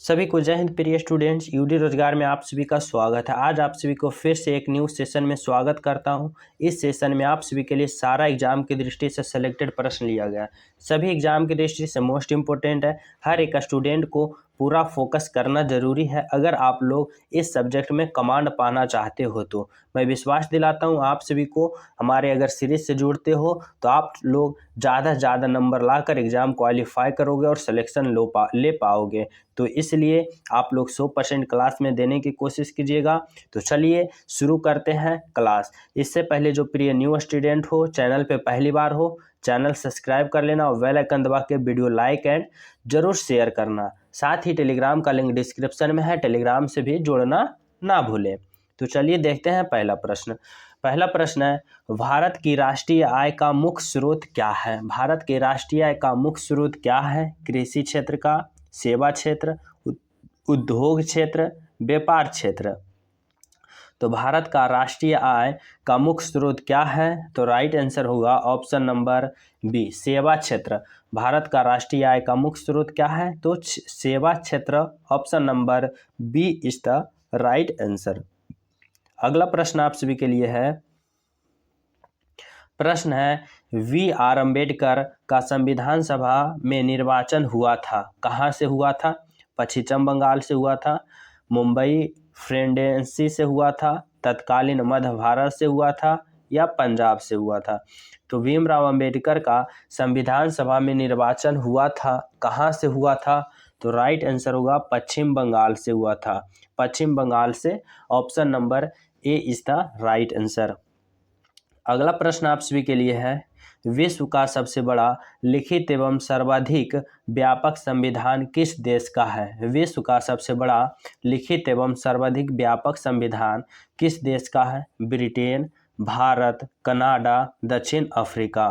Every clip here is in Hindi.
सभी को जय हिंद प्रिय स्टूडेंट्स। यूडी रोजगार में आप सभी का स्वागत है। आज आप सभी को फिर से एक न्यू सेशन में स्वागत करता हूं। इस सेशन में आप सभी के लिए सारा एग्जाम की दृष्टि से सेलेक्टेड प्रश्न लिया गया है। सभी एग्जाम की दृष्टि से मोस्ट इंपोर्टेंट है। हर एक स्टूडेंट को पूरा फोकस करना जरूरी है अगर आप लोग इस सब्जेक्ट में कमांड पाना चाहते हो। तो मैं विश्वास दिलाता हूं आप सभी को, हमारे अगर सीरीज से जुड़ते हो तो आप लोग ज़्यादा से ज़्यादा नंबर लाकर एग्ज़ाम क्वालिफाई करोगे और सिलेक्शन ले पाओगे। तो इसलिए आप लोग 100% क्लास में देने की कोशिश कीजिएगा। तो चलिए शुरू करते हैं क्लास। इससे पहले जो प्रिय न्यू स्टूडेंट हो, चैनल पे पहली बार हो, चैनल सब्सक्राइब कर लेना और बेल आइकन दबा के वीडियो लाइक एंड जरूर शेयर करना। साथ ही टेलीग्राम का लिंक डिस्क्रिप्शन में है, टेलीग्राम से भी जुड़ना ना भूलें। तो चलिए देखते हैं पहला प्रश्न। पहला प्रश्न है, भारत की राष्ट्रीय आय का मुख्य स्रोत क्या है? भारत के राष्ट्रीय आय का मुख्य स्रोत क्या है? कृषि क्षेत्र का, सेवा क्षेत्र, उद्योग क्षेत्र, व्यापार क्षेत्र। तो भारत का राष्ट्रीय आय का मुख्य स्रोत क्या है? तो राइट आंसर होगा ऑप्शन नंबर बी, सेवा क्षेत्र। भारत का राष्ट्रीय आय का मुख्य स्रोत क्या है? तो सेवा क्षेत्र। Option number B is the right answer. अगला प्रश्न आप सभी के लिए है। प्रश्न है, वी आर अम्बेडकर का संविधान सभा में निर्वाचन हुआ था, कहाँ से हुआ था? पश्चिम बंगाल से हुआ था, मुंबई प्रेसिडेंसी से हुआ था, तत्कालीन मध्य भारत से हुआ था या पंजाब से हुआ था? तो भीमराव अंबेडकर का संविधान सभा में निर्वाचन हुआ था, कहाँ से हुआ था? तो राइट आंसर होगा पश्चिम बंगाल से हुआ था। पश्चिम बंगाल से। Option number A is the right answer. अगला प्रश्न आप सभी के लिए है, विश्व का सबसे बड़ा लिखित एवं सर्वाधिक व्यापक संविधान किस देश का है? विश्व का सबसे बड़ा लिखित एवं सर्वाधिक व्यापक संविधान किस देश का है? ब्रिटेन, भारत, कनाडा, दक्षिण अफ्रीका।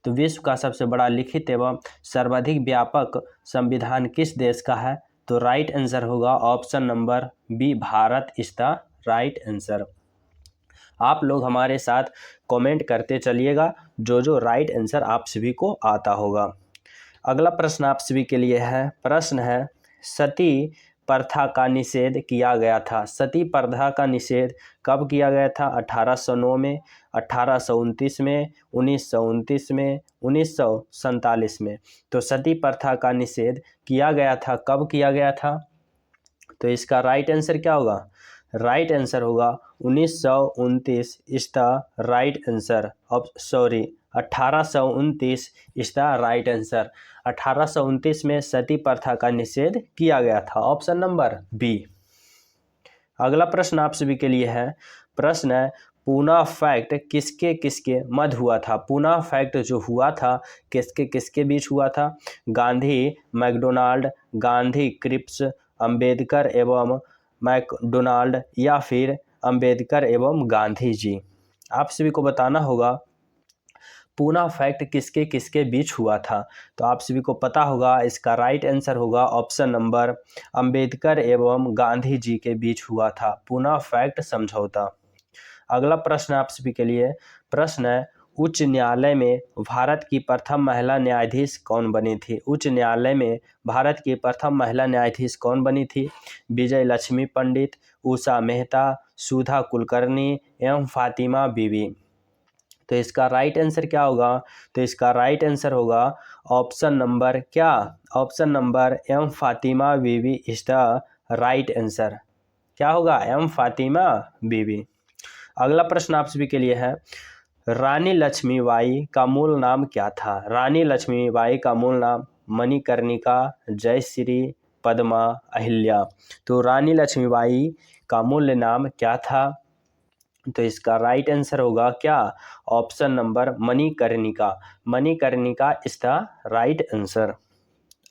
तो विश्व का सबसे बड़ा लिखित एवं सर्वाधिक व्यापक संविधान किस देश का है? तो राइट आंसर होगा option number B, Bharat is the right answer. आप लोग हमारे साथ कमेंट करते चलिएगा जो जो राइट आंसर आप सभी को आता होगा। अगला प्रश्न आप सभी के लिए है। प्रश्न है, सती प्रथा का निषेध किया गया था। सती प्रथा का निषेध कब किया गया था? 1809 में, 1829 में, 1929 में, 1947 में। तो सती प्रथा का निषेध किया गया था, कब किया गया था? तो इसका राइट आंसर क्या होगा? राइट आंसर होगा 1929 इज द राइट आंसर। अब sorry, 1829 is the right answer. 1829 में सती प्रथा का निषेध किया गया था। Option number B. अगला प्रश्न आप सभी के लिए है। प्रश्न है, पूना फैक्ट किसके किसके मध्य हुआ था? पूना फैक्ट जो हुआ था किसके किसके बीच हुआ था? गांधी मैकडोनाल्ड, गांधी क्रिप्स, अंबेडकर एवं मैकडोनाल्ड या फिर अंबेडकर एवं गांधी जी? आप सभी को बताना होगा पूना फैक्ट किसके किसके बीच हुआ था। तो आप सभी को पता होगा इसका राइट आंसर होगा ऑप्शन नंबर अंबेडकर एवं गांधी जी के बीच हुआ था पूना फैक्ट समझौता। अगला प्रश्न आप सभी के लिए। प्रश्न है, उच्च न्यायालय में भारत की प्रथम महिला न्यायाधीश कौन बनी थी? उच्च न्यायालय में भारत की प्रथम महिला न्यायाधीश कौन बनी थी? विजय लक्ष्मी पंडित, उषा मेहता, सुधा कुलकर्णी एवं फातिमा बीबी। तो इसका राइट आंसर क्या होगा? तो इसका राइट आंसर होगा ऑप्शन नंबर क्या? Option number M Fathima Beevi is the right answer. क्या होगा? एम फातिमा बीबी। अगला प्रश्न आप सभी के लिए है। रानी लक्ष्मीबाई का मूल नाम क्या था? रानी लक्ष्मीबाई का मूल नाम मणिकर्णिका, जयश्री, पद्मा, अहिल्या। तो रानी लक्ष्मीबाई का मूल नाम क्या था? तो इसका राइट आंसर होगा क्या? Option number Manikarnika. Manikarnika is the right answer.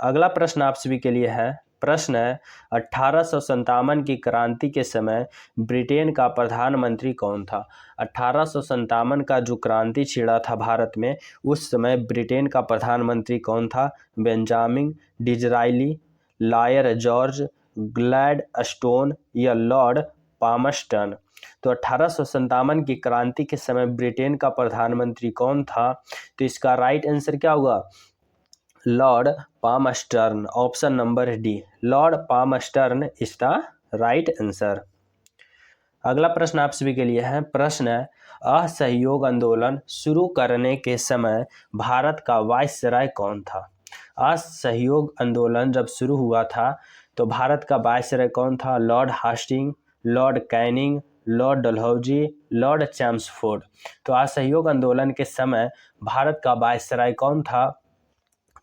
अगला प्रश्न आप सभी के लिए है। प्रश्न है, 1857 की क्रांति के समय ब्रिटेन का प्रधानमंत्री कौन था? 1857 का जो क्रांति छिड़ा था भारत में, उस समय ब्रिटेन का प्रधानमंत्री कौन था? Benjamin Disraeli, Lloyd George Gladstone या लॉर्ड पामस्टन। तो 1857 की क्रांति के समय ब्रिटेन का प्रधानमंत्री कौन था? तो इसका राइट आंसर क्या होगा? Lord Palmerston, option number D, lord Palmerston is the right answer. अगला प्रश्न आप सभी के लिए है। प्रश्न है, असहयोग आंदोलन शुरू करने के समय भारत का वायसराय कौन था? असहयोग आंदोलन जब शुरू हुआ था तो भारत का वायसराय कौन था? Lord Hastings, Lord Canning, Lord Dalhousie, Lord Chelmsford. तो असहयोग आंदोलन के समय भारत का वायसराय कौन था?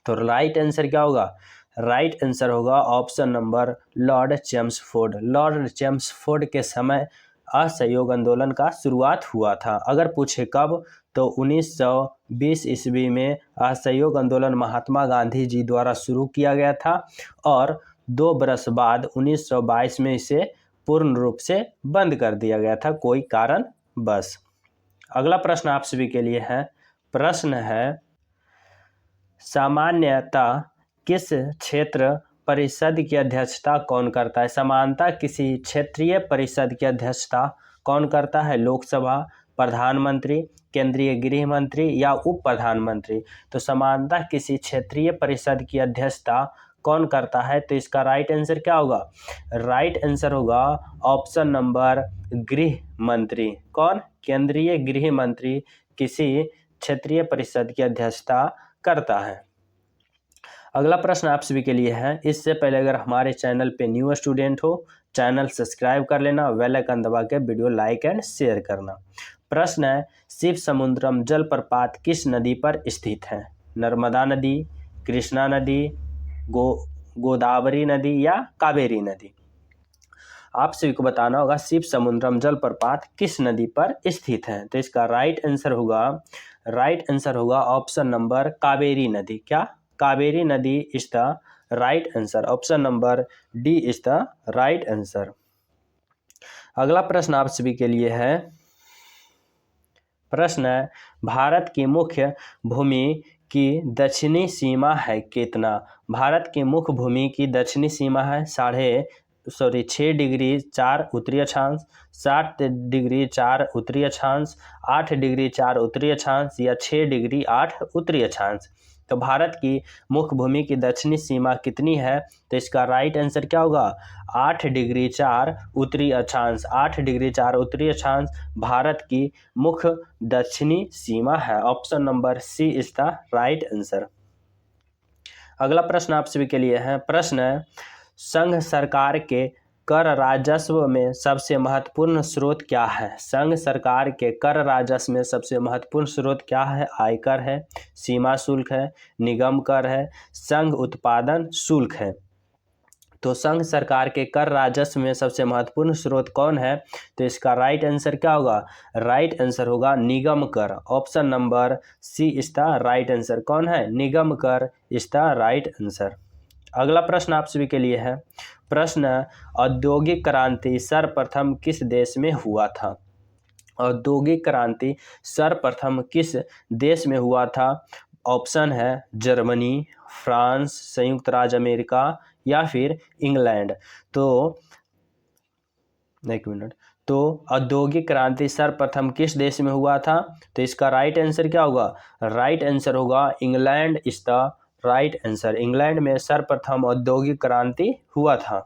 तो राइट आंसर क्या होगा? राइट आंसर होगा option number Lord Chelmsford. Lord Chelmsford के समय असहयोग आंदोलन का शुरुआत हुआ था। अगर पूछे कब, तो 1920 ईस्वी में असहयोग आंदोलन महात्मा गांधी जी द्वारा शुरू किया गया था और 2 बरस बाद 1922 में इसे पूर्ण रूप से बंद कर दिया गया था, कोई कारण बस। अगला प्रश्न आप सभी के लिए है। प्रश्न है, सामान्यतः किस क्षेत्र परिषद की अध्यक्षता कौन करता है? समानता किसी क्षेत्रीय परिषद की अध्यक्षता कौन करता है? लोकसभा, प्रधानमंत्री, केंद्रीय गृह मंत्री या उप प्रधानमंत्री? तो समानता किसी क्षेत्रीय परिषद की अध्यक्षता कौन करता है? तो इसका राइट आंसर क्या होगा? राइट आंसर होगा ऑप्शन नंबर गृह मंत्री। कौन? केंद्रीय गृह मंत्री किसी क्षेत्रीय परिषद की अध्यक्षता करता है। अगला प्रश्न आप सभी के लिए है। इससे पहले अगर हमारे चैनल पे न्यू स्टूडेंट हो, चैनल सब्सक्राइब कर लेना, बेल आइकन दबा के वीडियो लाइक एंड शेयर करना। प्रश्न है, शिव समुद्रम जलप्रपात किस नदी पर स्थित है? नर्मदा नदी, कृष्णा नदी, गोदावरी नदी या कावेरी नदी? आप सभी को बताना होगा शिव समुद्रम जलप्रपात किस नदी पर स्थित है। तो इसका राइट आंसर होगा ऑप्शन नंबर कावेरी नदी। क्या? कावेरी नदी is the right answer. Option number D is the right answer. अगला प्रश्न आप सभी के लिए है। प्रश्न है, भारत की मुख्य भूमि की दक्षिणी सीमा है कितना? भारत की मुख्य भूमि की दक्षिणी सीमा है 6 डिग्री 4 उत्तरी अक्षांश, 7 डिग्री 4 उत्तरी अक्षांश, 8 डिग्री 4 उत्तरी अक्षांश या 6 डिग्री 8 उत्तरी अक्षांश। तो भारत की मुख्य भूमि की दक्षिणी सीमा कितनी है? तो इसका राइट आंसर क्या होगा? 8 डिग्री 4 उत्तरी अक्षांश। 8 डिग्री 4 उत्तरी अक्षांश भारत की मुख्य दक्षिणी सीमा है। Option number C is the right answer. अगला प्रश्न आप सभी के लिए है। प्रश्न है, संघ सरकार के कर राजस्व में सबसे महत्वपूर्ण स्रोत क्या है? संघ सरकार के कर राजस्व में सबसे महत्वपूर्ण स्रोत क्या है? आयकर है, सीमा शुल्क है, निगम कर है, संघ उत्पादन शुल्क है। तो संघ सरकार के कर राजस्व में सबसे महत्वपूर्ण स्रोत कौन है? तो इसका राइट आंसर क्या होगा? राइट आंसर होगा निगम कर। Option number C is the right answer. कौन है? निगम कर इज द राइट आंसर। अगला प्रश्न आप सभी के लिए है। प्रश्न, औद्योगिक क्रांति सर्वप्रथम किस देश में हुआ था? औद्योगिक क्रांति सर्वप्रथम किस देश में हुआ था? ऑप्शन है जर्मनी, फ्रांस, संयुक्त राज्य अमेरिका या फिर इंग्लैंड। तो एक मिनट। तो औद्योगिक क्रांति सर्वप्रथम किस देश में हुआ था? तो इसका राइट आंसर क्या होगा? राइट आंसर होगा England is the right answer. England में सर्वप्रथम औद्योगिक क्रांति हुआ था।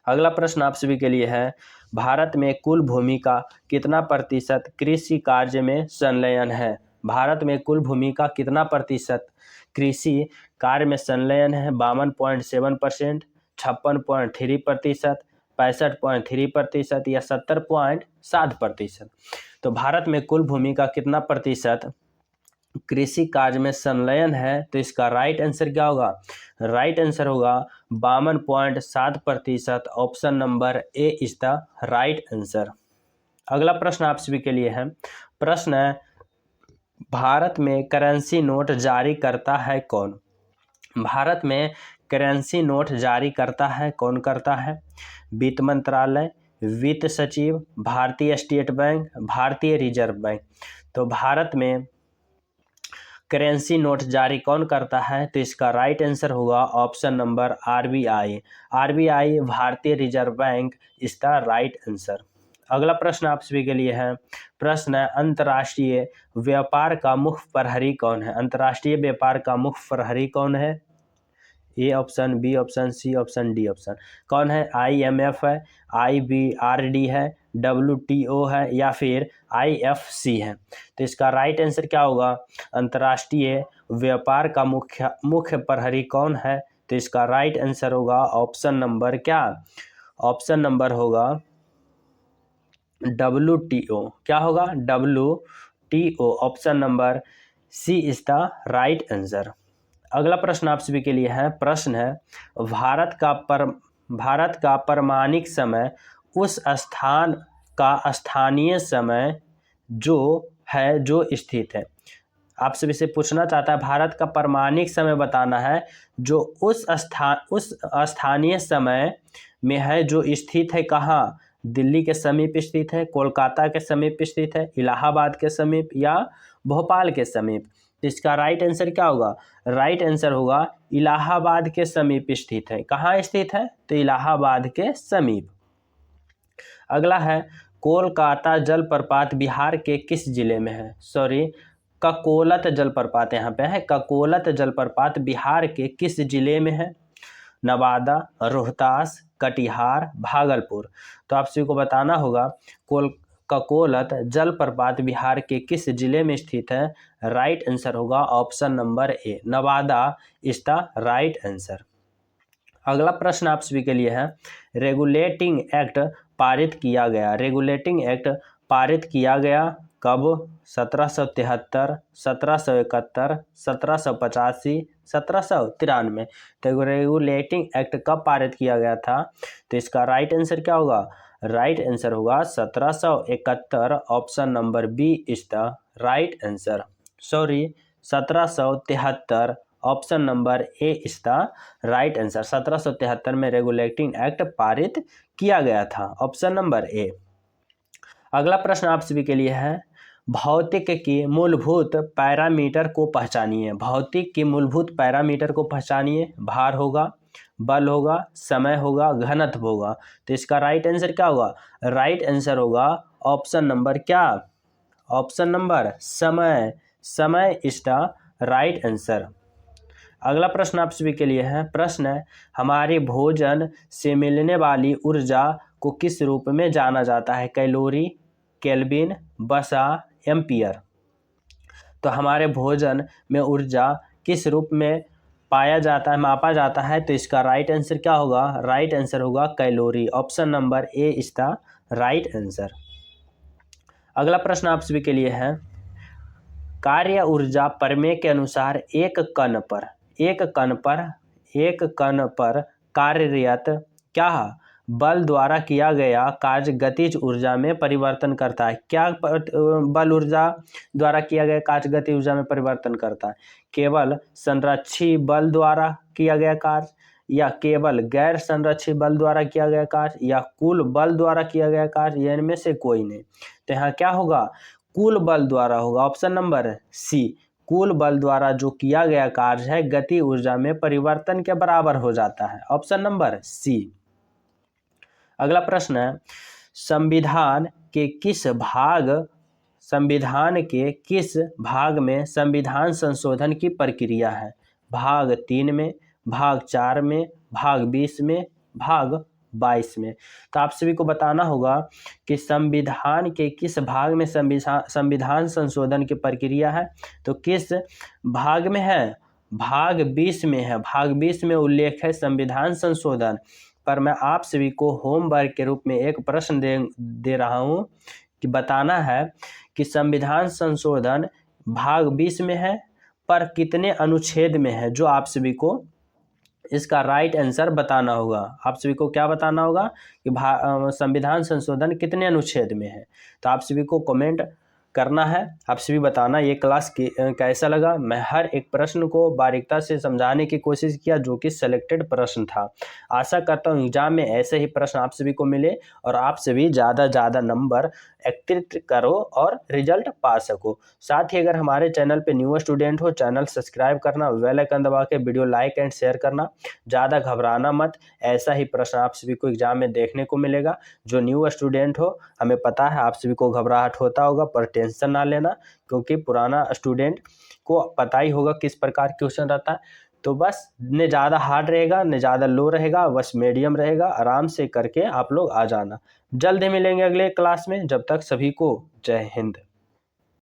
अगला प्रश्न आप सभी के लिए है। भारत में कुल भूमि का कितना प्रतिशत कृषि कार्य में संलयन है? भारत में कुल भूमि का कितना प्रतिशत कृषि कार्य में संलयन है? 52.7%, 56.3%, 65.3% या 70.7%? तो भारत में कुल भूमि का कितना प्रतिशत कृषि कार्य में संलयन है? तो इसका राइट आंसर क्या होगा? राइट आंसर होगा 52.7%। Option number A is the right answer. अगला प्रश्न आप सभी के लिए है। प्रश्न है, भारत में करेंसी नोट जारी करता है कौन? भारत में करेंसी नोट जारी करता है कौन करता है? वित्त मंत्रालय, वित्त सचिव, भारतीय स्टेट बैंक, भारतीय रिजर्व बैंक। तो भारत में करेंसी नोट जारी कौन करता है? तो इसका राइट आंसर होगा ऑप्शन नंबर आरबीआई। आरबीआई भारतीय reserve bank is the right answer. अगला प्रश्न आप सभी के लिए है। प्रश्न है, अंतर्राष्ट्रीय व्यापार का मुख्य प्रहरी कौन है? अंतर्राष्ट्रीय व्यापार का मुख्य प्रहरी कौन है? A option, B option, C option, D option. कौन है? IMF है, IBRD है, WTO है या फिर IFC है। तो इसका राइट आंसर क्या होगा? अंतर्राष्ट्रीय व्यापार का मुख्य प्रहरी कौन है? तो इसका राइट आंसर होगा ऑप्शन नंबर क्या? ऑप्शन नंबर होगा WTO। क्या होगा? WTO। Option number C is the right answer. अगला प्रश्न आप सभी के लिए है। प्रश्न है, भारत का परमाणिक समय उस स्थान का स्थानीय समय जो स्थित है। आप सभी से पूछना चाहता है, भारत का परमाणिक समय बताना है जो उस स्थानीय समय में है जो स्थित है। कहाँ? दिल्ली के समीप स्थित है, कोलकाता के समीप स्थित है, इलाहाबाद के समीप या भोपाल के समीप। इसका राइट आंसर क्या होगा? राइट आंसर होगा इलाहाबाद के समीप स्थित है। कहाँ स्थित है? तो इलाहाबाद के समीप। अगला है, कोलकाता जलप्रपात बिहार के किस जिले में है? सॉरी, ककोलत जलप्रपात यहाँ पे है। ककोलत जलप्रपात बिहार के किस जिले में है? नवादा, रोहतास, कटिहार, भागलपुर। तो आप सभी को बताना होगा ककोलत जलप्रपात बिहार के किस जिले में स्थित है? राइट आंसर होगा option number A, Nawada is the right answer. अगला प्रश्न आप सभी के लिए है। रेगुलेटिंग एक्ट पारित किया गया। रेगुलेटिंग एक्ट पारित किया गया कब? 1773, 1771, 1785, 1793। तो रेगुलेटिंग एक्ट कब पारित किया गया था? तो इसका राइट आंसर क्या होगा? राइट आंसर होगा 1771। Option number B is the right answer. Sorry, 1773। Option number A is the right answer. 1773 में रेगुलेटिंग एक्ट पारित किया गया था। Option number A. अगला प्रश्न आप सभी के लिए है। भौतिक के मूलभूत पैरामीटर को पहचानिए। भौतिक के मूलभूत पैरामीटर को पहचानिए। भार होगा, बल होगा, समय होगा, घनत्व होगा। तो इसका राइट आंसर क्या होगा? राइट आंसर होगा ऑप्शन नंबर क्या? ऑप्शन नंबर समय। समय इज द राइट आंसर। अगला प्रश्न आप सभी के लिए है। प्रश्न है, हमारे भोजन से मिलने वाली ऊर्जा को किस रूप में जाना जाता है? कैलोरी, केल्विन, वसा, एम्पियर। तो हमारे भोजन में ऊर्जा किस रूप में पाया जाता है, मापा जाता है? तो इसका राइट आंसर क्या होगा? राइट आंसर होगा calorie. Option number A is the right answer. अगला प्रश्न आप सभी के लिए है। कार्य ऊर्जा प्रमेय के अनुसार एक कण पर कार्यरत क्या बल द्वारा किया गया कार्य गतिज ऊर्जा में परिवर्तन करता है? क्या बल ऊर्जा द्वारा किया गया कार्य गतिज ऊर्जा में परिवर्तन करता है? केवल संरक्षी बल द्वारा किया गया कार्य, या केवल गैर संरक्षी बल द्वारा किया गया कार्य, या कुल बल द्वारा किया गया कार्य, या इनमें से कोई नहीं। तो यहाँ क्या होगा? कुल बल द्वारा होगा। ऑप्शन नंबर सी, कुल बल द्वारा जो किया गया कार्य है गति ऊर्जा में परिवर्तन के बराबर हो जाता है। Option number C. अगला प्रश्न है, संविधान के किस भाग में संविधान संशोधन की प्रक्रिया है? भाग 3 में, भाग 4 में, भाग 20 में, भाग 22 में। तो आप सभी को बताना होगा कि संविधान के किस भाग में संविधान संशोधन की प्रक्रिया है। तो किस भाग में है? भाग 20 में है। भाग 20 में उल्लेख है संविधान संशोधन। पर मैं आप सभी को होमवर्क के रूप में एक प्रश्न दे रहा हूं कि बताना है कि संविधान संशोधन भाग 20 में है पर कितने अनुच्छेद में है, जो आप सभी को इसका राइट आंसर बताना होगा। आप सभी को क्या बताना होगा कि संविधान संशोधन कितने अनुच्छेद में है। तो आप सभी को कमेंट करना है। आप सभी बताना ये क्लास कैसा लगा। मैं हर एक प्रश्न को बारीकता से समझाने की कोशिश किया जो कि सिलेक्टेड प्रश्न था। आशा करता हूँ एग्जाम में ऐसे ही प्रश्न आप सभी को मिले और आप सभी ज़्यादा नंबर एकत्रित करो और रिजल्ट पा सको। साथ ही अगर हमारे चैनल पे न्यू स्टूडेंट हो, चैनल सब्सक्राइब करना, बेल आइकन दबा के वीडियो लाइक एंड शेयर करना। ज़्यादा घबराना मत, ऐसा ही प्रश्न आप सभी को एग्जाम में देखने को मिलेगा। जो न्यू स्टूडेंट हो, हमें पता है आप सभी को घबराहट होता होगा, पर टेंशन ना लेना, क्योंकि पुराना स्टूडेंट को पता ही होगा किस प्रकार क्वेश्चन रहता है। तो बस न ज़्यादा हार्ड रहेगा न ज़्यादा लो रहेगा, बस मीडियम रहेगा। आराम से करके आप लोग आ जाना। जल्द ही मिलेंगे अगले क्लास में। जब तक सभी को जय हिंद।